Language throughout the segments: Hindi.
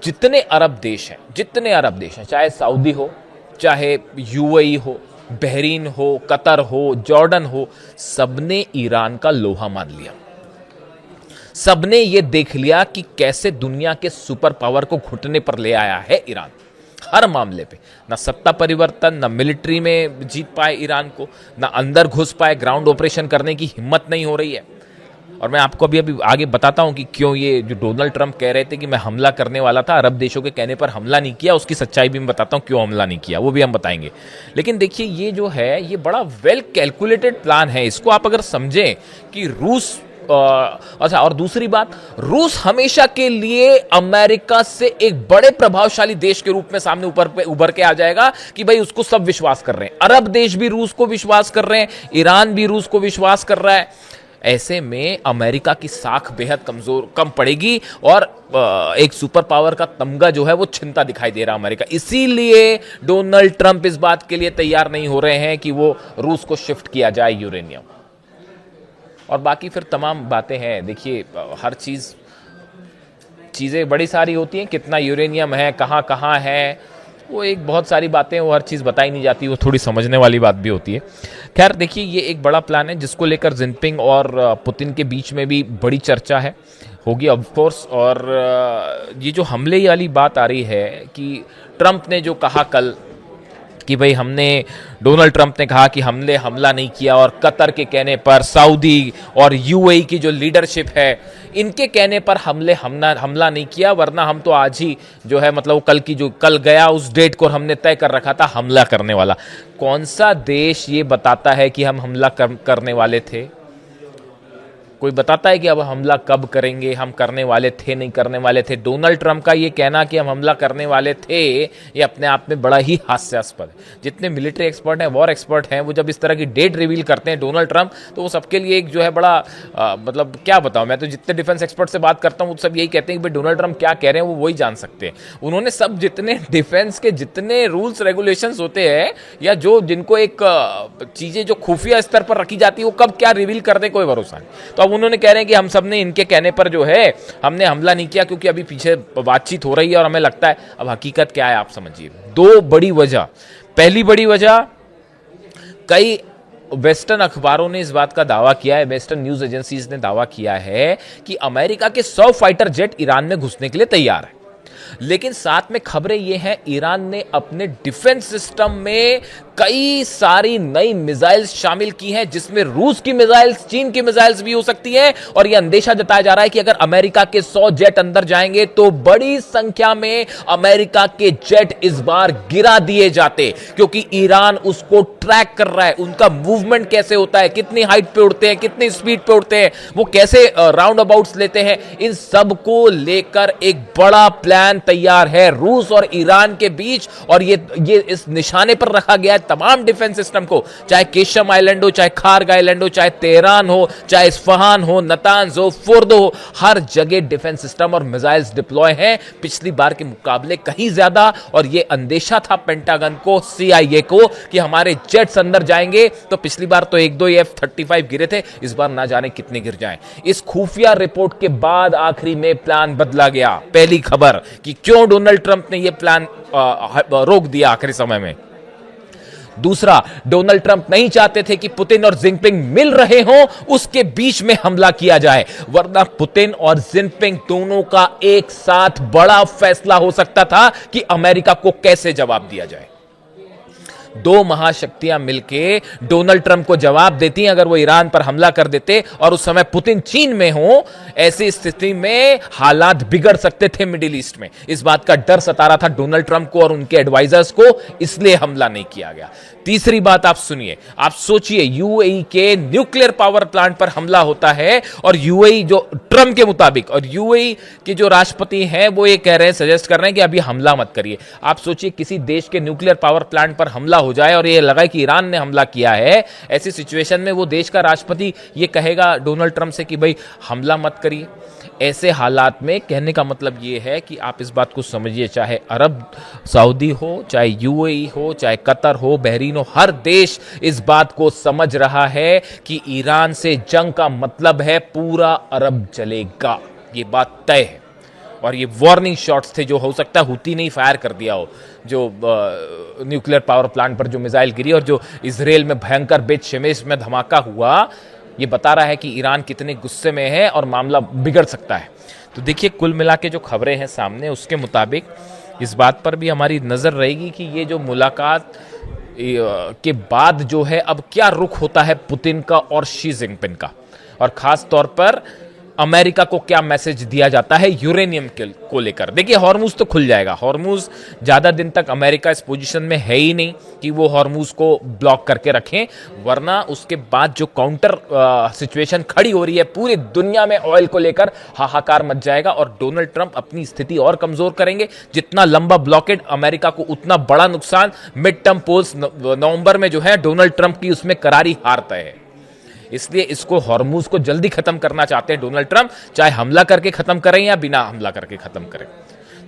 जितने अरब देश हैं, चाहे सऊदी हो, चाहे यूएई हो, बहरीन हो, कतर हो, जॉर्डन हो, सबने ईरान का लोहा मान लिया। सबने ये देख लिया कि कैसे दुनिया के सुपर पावर को घुटने पर ले आया है ईरान। हर मामले पे ना सत्ता परिवर्तन, ना मिलिट्री में जीत पाए ईरान को, ना अंदर घुस पाए, ग्राउंड ऑपरेशन करने की हिम्मत नहीं हो रही है। और मैं आपको अभी आगे बताता हूं कि क्यों ये जो डोनाल्ड ट्रंप कह रहे थे कि मैं हमला करने वाला था, अरब देशों के कहने पर हमला नहीं किया, उसकी सच्चाई भी मैं बताता हूं क्यों हमला नहीं किया, वो भी हम बताएंगे। लेकिन देखिए ये जो है ये बड़ा वेल कैलकुलेटेड प्लान है। इसको आप अगर समझें कि रूस अच्छा, और दूसरी बात, रूस हमेशा के लिए अमेरिका से एक बड़े प्रभावशाली देश के रूप में सामने उभर के आ जाएगा कि भाई उसको सब विश्वास कर रहे हैं। अरब देश भी रूस को विश्वास कर रहे हैं, ईरान भी रूस को विश्वास कर रहा है। ऐसे में अमेरिका की साख बेहद कम पड़ेगी और एक सुपर पावर का तमगा जो है वो छिनता दिखाई दे रहा है अमेरिका। इसीलिए डोनाल्ड ट्रंप इस बात के लिए तैयार नहीं हो रहे हैं कि वो रूस को शिफ्ट किया जाए यूरेनियम। और बाकी फिर तमाम बातें हैं। देखिए हर चीज़ें बड़ी सारी होती हैं, कितना यूरेनियम है, कहाँ कहाँ है, वो एक बहुत सारी बातें, वो हर चीज़ बताई नहीं जाती, वो थोड़ी समझने वाली बात भी होती है। खैर देखिए ये एक बड़ा प्लान है जिसको लेकर जिनपिंग और पुतिन के बीच में भी बड़ी चर्चा है, होगी ऑफ कोर्स। और ये जो हमले वाली बात आ रही है कि ट्रंप ने जो कहा कल कि भाई डोनाल्ड ट्रंप ने कहा कि हमने हमला नहीं किया, और कतर के कहने पर सऊदी और यूएई की जो लीडरशिप है इनके कहने पर हमला नहीं किया, वरना हम तो आज ही जो है मतलब कल गया उस डेट को हमने तय कर रखा था हमला करने वाला। कौन सा देश ये बताता है कि हम हमला करने वाले थे? कोई बताता है कि अब हमला कब करेंगे, हम करने वाले थे, नहीं करने वाले थे? डोनाल्ड ट्रंप का ये कहना कि हम हमला करने वाले थे ये अपने आप में बड़ा ही हास्यास्पद है। जितने मिलिट्री एक्सपर्ट हैं, वॉर एक्सपर्ट हैं, वो जब इस तरह की डेट रिवील करते हैं डोनाल्ड ट्रंप, तो वो सबके लिए एक जो है बड़ा मतलब क्या बताऊं, मैं तो जितने डिफेंस एक्सपर्ट से बात करता हूं वो सब यही कहते हैं कि भाई डोनाल्ड ट्रंप क्या कह रहे हैं वो वही जान सकते हैं। उन्होंने सब जितने डिफेंस के जितने रूल्स रेगुलेशंस होते हैं या जिनको एक चीजें जो खुफिया स्तर पर रखी जाती है वो कब क्या रिवील कर दे कोई भरोसा नहीं। तो अब उन्होंने कह रहे हैं कि हम सब ने इनके कहने पर जो है हमने हमला नहीं किया, क्योंकि अभी पीछे बातचीत हो रही है और हमें लगता है। अब हकीकत क्या है आप समझिए। दो बड़ी वजह। पहली बड़ी वजह, कई वेस्टर्न अखबारों ने इस बात का दावा किया है, वेस्टर्न न्यूज एजेंसीज ने दावा किया है कि अमेरिका के 100 फाइटर जेट ईरान में घुसने के लिए तैयार है। लेकिन साथ में खबरें यह हैं ईरान ने अपने डिफेंस सिस्टम में कई सारी नई मिसाइल्स शामिल की हैं, जिसमें रूस की मिसाइल्स, चीन की मिसाइल्स भी हो सकती हैं। और यह अंदेशा जताया जा रहा है कि अगर अमेरिका के 100 जेट अंदर जाएंगे तो बड़ी संख्या में अमेरिका के जेट इस बार गिरा दिए जाते, क्योंकि ईरान उसको ट्रैक कर रहा है। उनका मूवमेंट कैसे होता है, कितनी हाइट पे उड़ते हैं, कितनी स्पीड पे उड़ते हैं, वो कैसे राउंड अबाउट्स लेते हैं, इन सब को लेकर एक बड़ा प्लान तैयार है रूस और ईरान के बीच। और ये इस निशाने पर रखा गया है तमाम डिफेंस सिस्टम को, चाहे केशम आइलैंड हो, चाहे खार्ग आइलैंड हो, चाहे तेहरान हो, चाहे इस्फहान हो, नतांज हो, फोर्दो हो, हर जगह डिफेंस सिस्टम और मिसाइल्स डिप्लॉय हैं, पिछली बार के मुकाबले कहीं ज्यादा। और ये अंदेशा था पेंटागन को, CIA को, कि हमारे जेट्स अंदर जाएंगे तो पिछली बार तो 1-2 F-35 गिरे थे, इस बार ना जाने कितने गिर जाएं। इस खुफिया रिपोर्ट के बाद आखिरी में प्लान बदला गया। पहली खबर कि क्यों डोनाल्ड ट्रंप ने यह प्लान रोक दिया आखिरी समय में। दूसरा, डोनाल्ड ट्रंप नहीं चाहते थे कि पुतिन और जिनपिंग मिल रहे हों, उसके बीच में हमला किया जाए, वरना पुतिन और जिनपिंग दोनों का एक साथ बड़ा फैसला हो सकता था कि अमेरिका को कैसे जवाब दिया जाए। दो महाशक्तियां मिलके डोनाल्ड ट्रंप को जवाब देती हैं अगर वो ईरान पर हमला कर देते, और उस समय पुतिन चीन में हो। ऐसी स्थिति में हालात बिगड़ सकते थे मिडिल ईस्ट में। इस बात का डर सता रहा था डोनाल्ड ट्रंप को और उनके एडवाइजर्स को, इसलिए हमला नहीं किया गया। तीसरी बात आप सुनिए, आप सोचिए, यूएई के न्यूक्लियर पावर प्लांट पर हमला होता है, और यूएई जो ट्रंप के मुताबिक, और यूएई के जो राष्ट्रपति हैं वो ये कह रहे हैं, सजेस्ट कर रहे हैं कि अभी हमला मत करिए। आप सोचिए किसी देश के न्यूक्लियर पावर प्लांट पर हमला हो जाए और ये लगाए कि ईरान ने हमला किया है, ऐसी सिचुएशन में वो देश का राष्ट्रपति ये कहेगा डोनाल्ड ट्रंप से कि भाई हमला मत करिए। ऐसे हालात में कहने का मतलब ये है कि आप इस बात को समझिए, चाहे अरब सऊदी हो, चाहे यूएई हो, चाहे कतर हो, बहरीन हो, हर देश इस बात को समझ रहा है कि ईरान से जंग का मतलब है पूरा अरब जलेगा। ये बात तय है। और ये वार्निंग शॉट्स थे जो हो सकता है हुती नहीं फायर कर दिया हो, जो न्यूक्लियर पावर प्लांट पर जो मिसाइल गिरी और जो इजराइल में भयंकर बेत शेमेश में धमाका हुआ, ये बता रहा है कि ईरान कितने गुस्से में है और मामला बिगड़ सकता है। तो देखिए कुल मिला के जो खबरें हैं सामने, उसके मुताबिक इस बात पर भी हमारी नज़र रहेगी कि ये जो मुलाकात के बाद जो है अब क्या रुख होता है पुतिन का और शी जिनपिंग का, और ख़ास तौर पर अमेरिका को क्या मैसेज दिया जाता है यूरेनियम को लेकर। देखिए हॉर्मूज तो खुल जाएगा, हॉर्मूज ज़्यादा दिन तक अमेरिका इस पोजीशन में है ही नहीं कि वो हॉर्मूज को ब्लॉक करके रखें, वरना उसके बाद जो काउंटर सिचुएशन खड़ी हो रही है पूरी दुनिया में ऑयल को लेकर, हाहाकार मच जाएगा और डोनाल्ड ट्रंप अपनी स्थिति और कमजोर करेंगे। जितना लंबा ब्लॉकेड अमेरिका को उतना बड़ा नुकसान। मिड टर्म पोल्स नवंबर में जो है डोनाल्ड ट्रंप की उसमें करारी हार तय है, इसलिए इसको हॉर्मूज को जल्दी खत्म करना चाहते हैं डोनाल्ड ट्रंप, चाहे हमला करके खत्म करें या बिना हमला करके खत्म करें।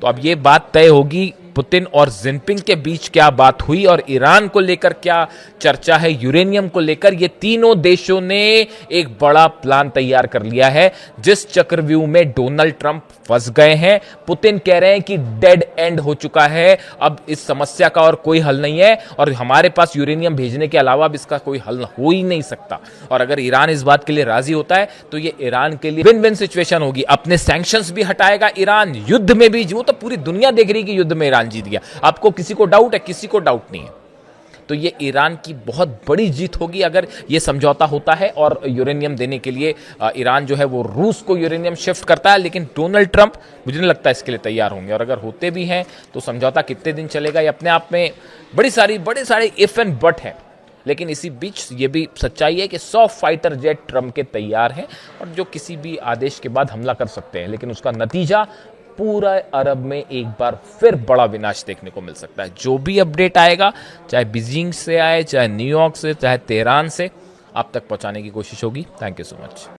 तो अब ये बात तय होगी पुतिन और जिनपिंग के बीच क्या बात हुई और ईरान को लेकर क्या चर्चा है, यूरेनियम को लेकर। ये तीनों देशों ने एक बड़ा प्लान तैयार कर लिया है, जिस चक्रव्यूह में डोनाल्ड ट्रंप फंस गए हैं। पुतिन कह रहे हैं कि डेड एंड हो चुका है, अब इस समस्या का और कोई हल नहीं है और हमारे पास यूरेनियम भेजने के अलावा अब इसका कोई हल हो ही नहीं सकता। और अगर ईरान इस बात के लिए राजी होता है तो ये ईरान के लिए विन विन सिचुएशन होगी। अपने सैंक्शंस भी हटाएगा ईरान, युद्ध में भी, वो तो पूरी दुनिया देख रही है कि युद्ध में ईरान जीत गया। आपको किसी को डाउट है? किसी को डाउट नहीं है। तो ये ईरान की बहुत बड़ी जीत होगी अगर ये समझौता होता है और यूरेनियम देने के लिए ईरान जो है वो रूस को यूरेनियम शिफ्ट करता है। लेकिन डोनाल्ड ट्रंप मुझे नहीं लगता इसके लिए तैयार होंगे, और अगर होते भी हैं तो समझौता कितने दिन चलेगा ये अपने आप में बड़े सारे इफ एंड बट हैं। लेकिन इसी बीच ये भी सच्चाई है कि 100 फाइटर जेट ट्रंप के तैयार हैं और जो किसी भी आदेश के बाद हमला कर सकते हैं, लेकिन उसका नतीजा पूरा अरब में एक बार फिर बड़ा विनाश देखने को मिल सकता है। जो भी अपडेट आएगा, चाहे बीजिंग से आए, चाहे न्यूयॉर्क से, चाहे तेहरान से, आप तक पहुंचाने की कोशिश होगी। Thank you so much.